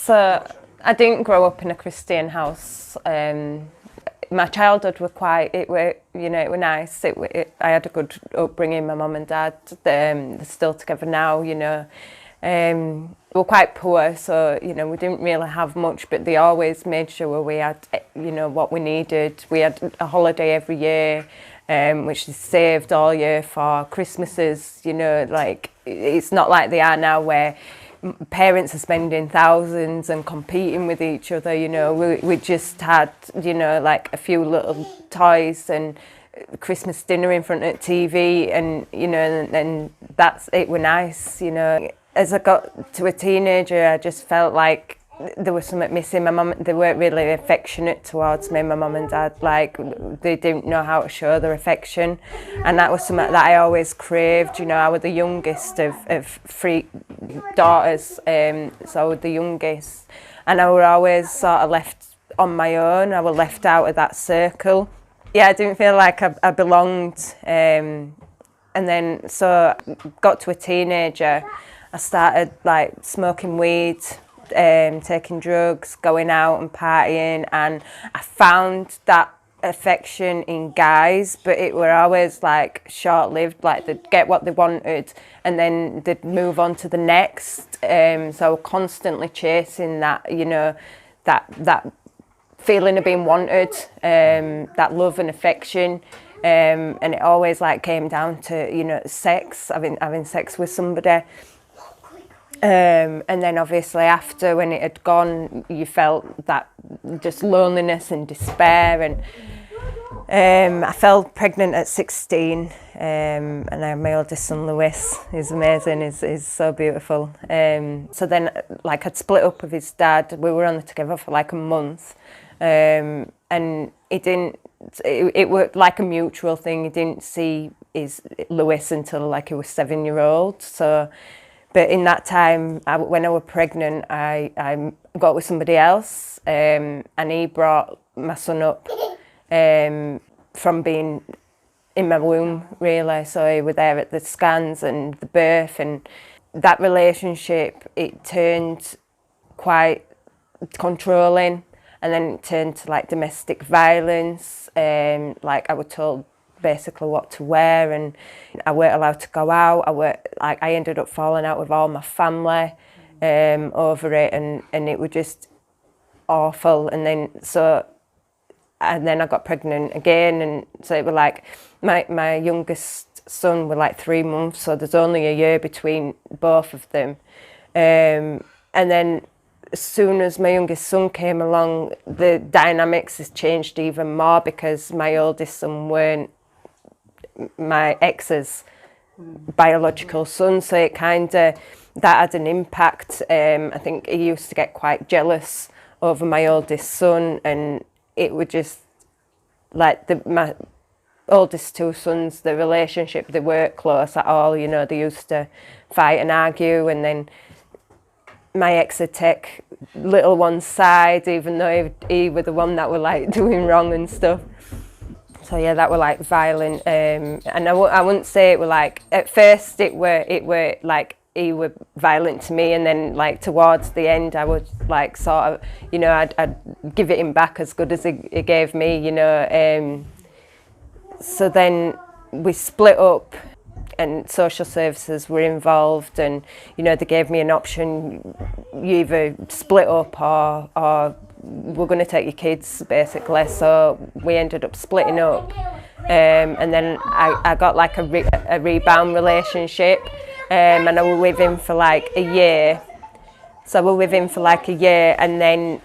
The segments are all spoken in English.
So I didn't grow up in a Christian house. My childhood were quite, it were nice. I had a good upbringing. My mum and dad, they're still together now, we were quite poor, so, we didn't really have much, but they always made sure we had, what we needed. We had a holiday every year, which they saved all year for Christmases, it's not like they are now where parents are spending thousands and competing with each other, we just had, like a few little toys and Christmas dinner in front of TV, and, and that's, it were nice, As I got to a teenager, I just felt like there was something missing. My mum, they weren't really affectionate towards me, my mum and dad, they didn't know how to show their affection, and that was something that I always craved. I was the youngest of three daughters, so I was the youngest, and I was always sort of left on my own. I was left out of that circle. Yeah, I didn't feel like I belonged, and then so got to a teenager, I started smoking weed, taking drugs, going out and partying, and I found that affection in guys, but it were always short-lived. They'd get what they wanted and then they'd move on to the next. So I was constantly chasing that, that feeling of being wanted, that love and affection. And it always came down to, sex, having sex with somebody. And then obviously after, when it had gone, you felt that just loneliness and despair, and I fell pregnant at 16, and I have my oldest son Lewis. He's amazing, he's so beautiful. So then I'd split up with his dad. We were only together for a month, and it was like a mutual thing. He didn't see his Lewis until he was 7-year-old. So but in that time, when I was pregnant, I got with somebody else, and he brought my son up from being in my womb, really. So he was there at the scans and the birth, and that relationship, it turned quite controlling, and then it turned to domestic violence. I was told basically what to wear, and I weren't allowed to go out. I ended up falling out with all my family over it, and it was just awful. And then I got pregnant again, and so it was my youngest son was 3 months, so there's only a year between both of them. And then as soon as my youngest son came along, the dynamics has changed even more, because my oldest son weren't my ex's biological son, so it that had an impact. I think he used to get quite jealous over my oldest son, and it was just my oldest two sons, the relationship, they weren't close at all. They used to fight and argue, and then my ex would take little one's side, even though he was the one that were doing wrong and stuff. So yeah, that were violent, and I wouldn't say it were at first it were he were violent to me, and then towards the end I would sort of, I'd give it him back as good as he gave me, So then we split up, and social services were involved, and they gave me an option: you either split up or we're going to take your kids, basically. So we ended up splitting up, and then I got a rebound relationship, and I was with him for a year. So I was with him for a year, and then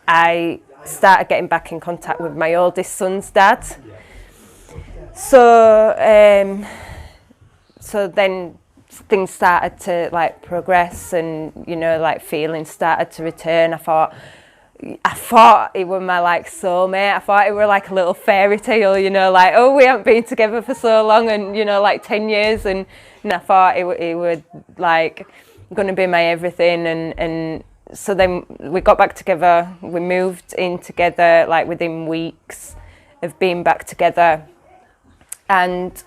I started getting back in contact with my oldest son's dad. So then things started to progress, and feelings started to return. I thought it was my soulmate. I thought it were a little fairy tale, oh, we haven't been together for so long, and 10 years, and I thought it would going to be my everything, and so then we got back together. We moved in together within weeks of being back together, and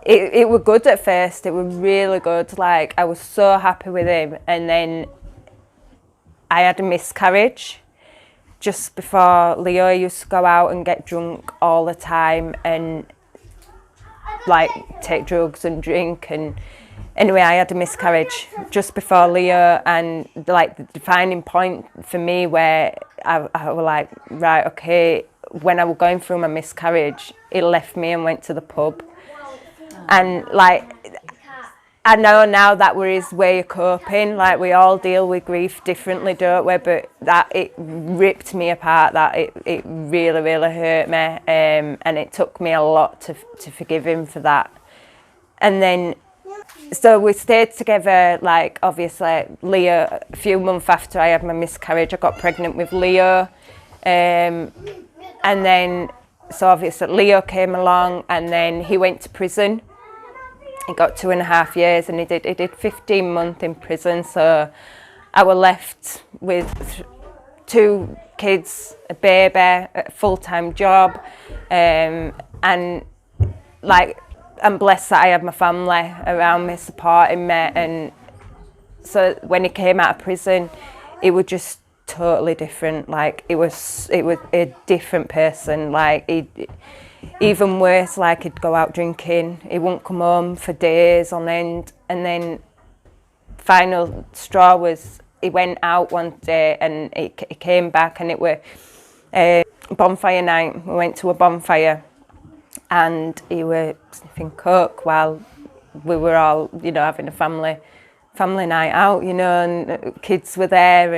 it was good at first. It was really good. I was so happy with him, and then I had a miscarriage just before. Leo used to go out and get drunk all the time and like take drugs and drink, and anyway, I had a miscarriage just before Leo, and like the defining point for me where I was like, right, okay, when I was going through my miscarriage, he left me and went to the pub. And like, I know now that was his way of coping. Like, we all deal with grief differently, don't we? But that, it ripped me apart. That it really, really hurt me. And it took me a lot to forgive him for that. And then, so we stayed together, like, obviously, Leo, a few months after I had my miscarriage, I got pregnant with Leo. And then, so obviously, Leo came along, and then he went to prison. He got 2.5 years, and he did 15 months in prison. So I was left with 2 kids, a baby, a full-time job, and like, I'm blessed that I had my family around me, supporting me. And so when he came out of prison, it was just totally different. Like, it was a different person. Like, even worse, like, he'd go out drinking, he wouldn't come home for days on end. And then final straw was he went out one day and he came back, and it was bonfire night. We went to a bonfire and he was sniffing coke while we were all, you know, having a family night out, you know, and kids were there,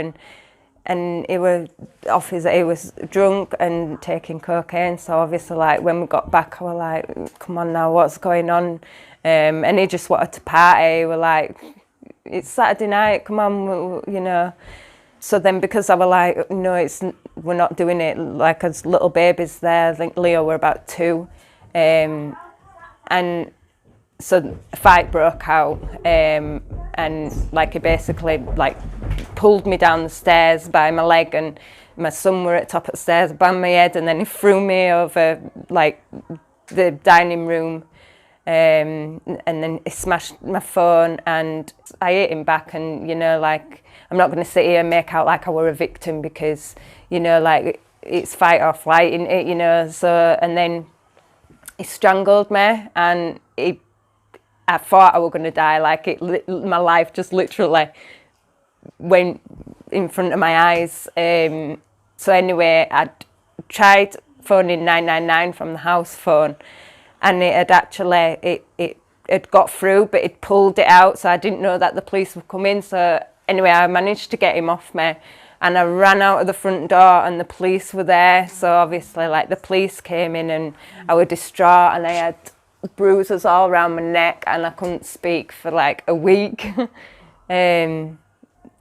and he was drunk and taking cocaine. So obviously, like, when we got back, I was like, come on now, what's going on? And he just wanted to party. We're like, it's Saturday night, come on, you know. So then, because I was like, no, we're not doing it, like, as little babies there. I think Leo were about 2. And so a fight broke out, and like, he basically, like, pulled me down the stairs by my leg, and my son were at the top of the stairs, banged my head, and then he threw me over, like, the dining room, and then he smashed my phone, and I hit him back. And, you know, like, I'm not going to sit here and make out like I were a victim, because, you know, like, it's fight or flight, isn't it, you know. So, and then he strangled me, and I thought I was going to die. Like, my life just literally went in front of my eyes. So anyway, I'd tried phoning 999 from the house phone, and it had actually, it had got through, but it pulled it out, so I didn't know that the police were coming. So anyway, I managed to get him off me, and I ran out of the front door, and the police were there. So obviously, like, the police came in, and I was distraught, and I had bruises all around my neck, and I couldn't speak for like a week.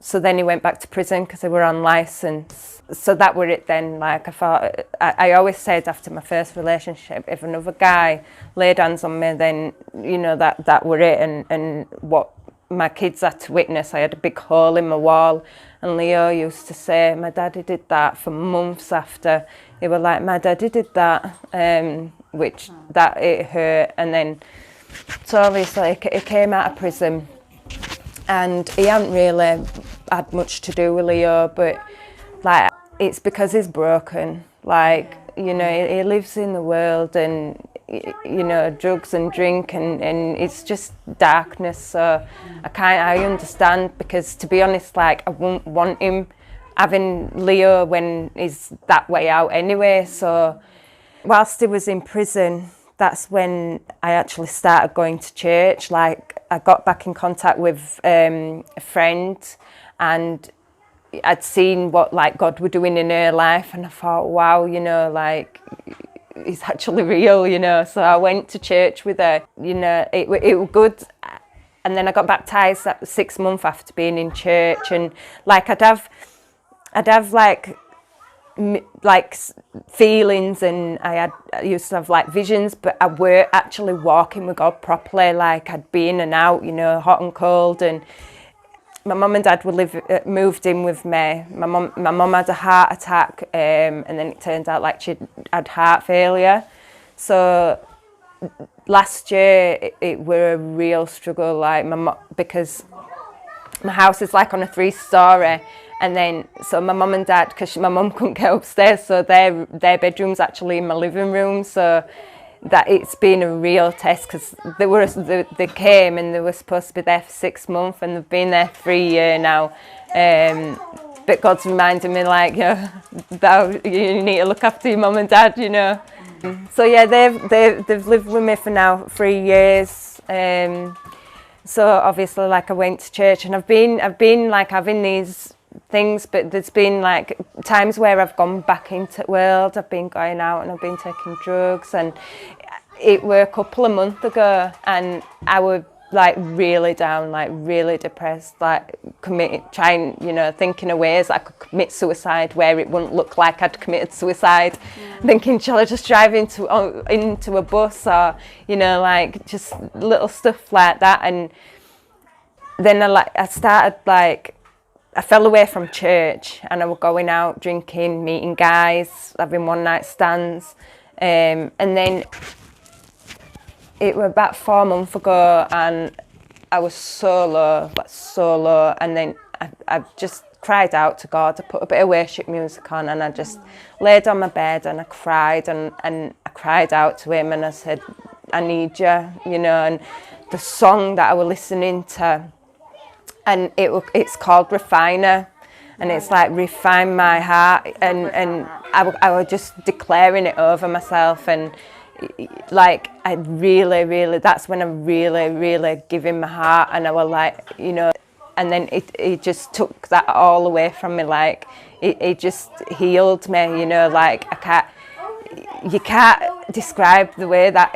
So then he went back to prison because they were on licence. So that were it then. Like, I thought, I always said after my first relationship, if another guy laid hands on me, then, you know, that were it. And what my kids had to witness, I had a big hole in my wall. And Leo used to say, my daddy did that, for months after. He was like, my daddy did that, which that it hurt. And then, so obviously he came out of prison, and he hadn't really had much to do with Leo, but like, it's because he's broken. Like, you know, he lives in the world, and, you know, drugs and drink, and it's just darkness. So I understand, because, to be honest, like, I wouldn't want him having Leo when he's that way out anyway. So whilst he was in prison, that's when I actually started going to church. Like, I got back in contact with a friend, and I'd seen what, like, God were doing in her life, and I thought, wow, you know, like, it's actually real, you know. So I went to church with her, you know, it was good. And then I got baptised 6 months after being in church, and like, I'd have like feelings, and I used to have like visions, but I weren't actually walking with God properly. Like, I'd be in and out, you know, hot and cold. And my mum and dad moved in with me. My mum had a heart attack, and then it turned out like she had heart failure. So last year it were a real struggle, like, because my house is like on a 3-story, And then, so my mum and dad, because my mum couldn't get upstairs, so their bedroom's actually in my living room. So that it's been a real test, because they came and they were supposed to be there for 6 months, and they've been there 3 years now. But God's reminded me, like, you need to look after your mum and dad, you know. So yeah, they've lived with me for now 3 years. So obviously, like, I went to church, and I've been like having these things, but there's been like times where I've gone back into the world. I've been going out and I've been taking drugs, and it were a couple of months ago, and I was like really down, like really depressed, like trying, you know, thinking of ways I could commit suicide where it wouldn't look like I'd committed suicide. Thinking, shall I just drive into a bus, or, you know, like just little stuff like that. And then I started, like, I fell away from church, and I was going out drinking, meeting guys, having one night stands, and then it was about 4 months ago, and I was so low, and then I just cried out to God. I put a bit of worship music on, and I just laid on my bed, and I cried, and I cried out to him, and I said, I need you, you know. And the song that I was listening to, and it's called Refiner, and it's like, refine my heart, and I was just declaring it over myself, and like I really, that's when I really give him my heart, and I was like, you know, and then it just took that all away from me, like it just healed me, you know, like you can't describe the way that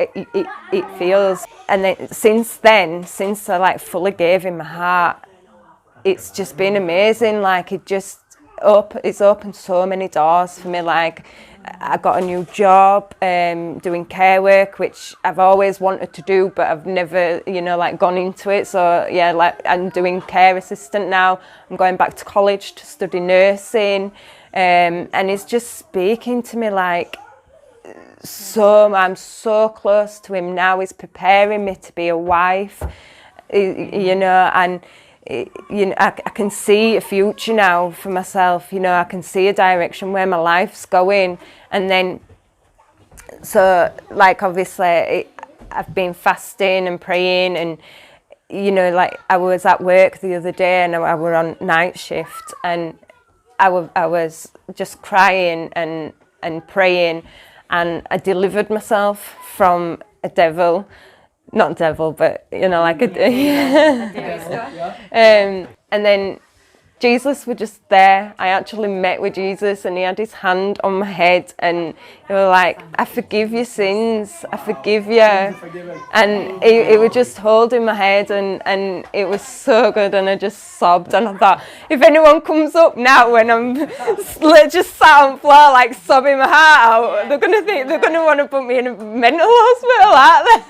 it feels. And then since I like fully gave him my heart, it's just been amazing. Like it's opened so many doors for me. Like I got a new job doing care work, which I've always wanted to do, but I've never, you know, like gone into it. So yeah, like I'm doing care assistant now. I'm going back to college to study nursing, and it's just speaking to me like, so I'm so close to him now. He's preparing me to be a wife, you know, and you know, I can see a future now for myself. You know, I can see a direction where my life's going. And then, so like obviously, I've been fasting and praying, and you know, like I was at work the other day, and I was on night shift, and I was just crying and praying, and I delivered myself from a devil. Not devil, but you know, like and then Jesus was just there. I actually met with Jesus, and he had his hand on my head, and he was like, I forgive your sins, I forgive you. And he was just holding my head, and it was so good, and I just sobbed, and I thought, if anyone comes up now when I'm just sat on the floor like sobbing my heart out, they're gonna want to put me in a mental hospital, aren't they?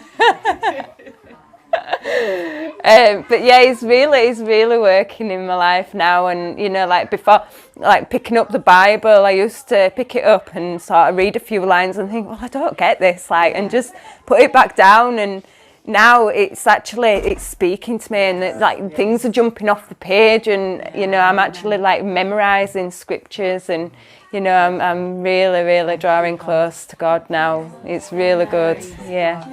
But yeah, he's really working in my life now. And you know, like before, like picking up the Bible, I used to pick it up and sort of read a few lines and think, well, I don't get this, like, and just put it back down. And now it's speaking to me, and like things are jumping off the page, and you know, I'm actually like memorizing scriptures, and you know, I'm really drawing close to God now. It's really good. Yeah.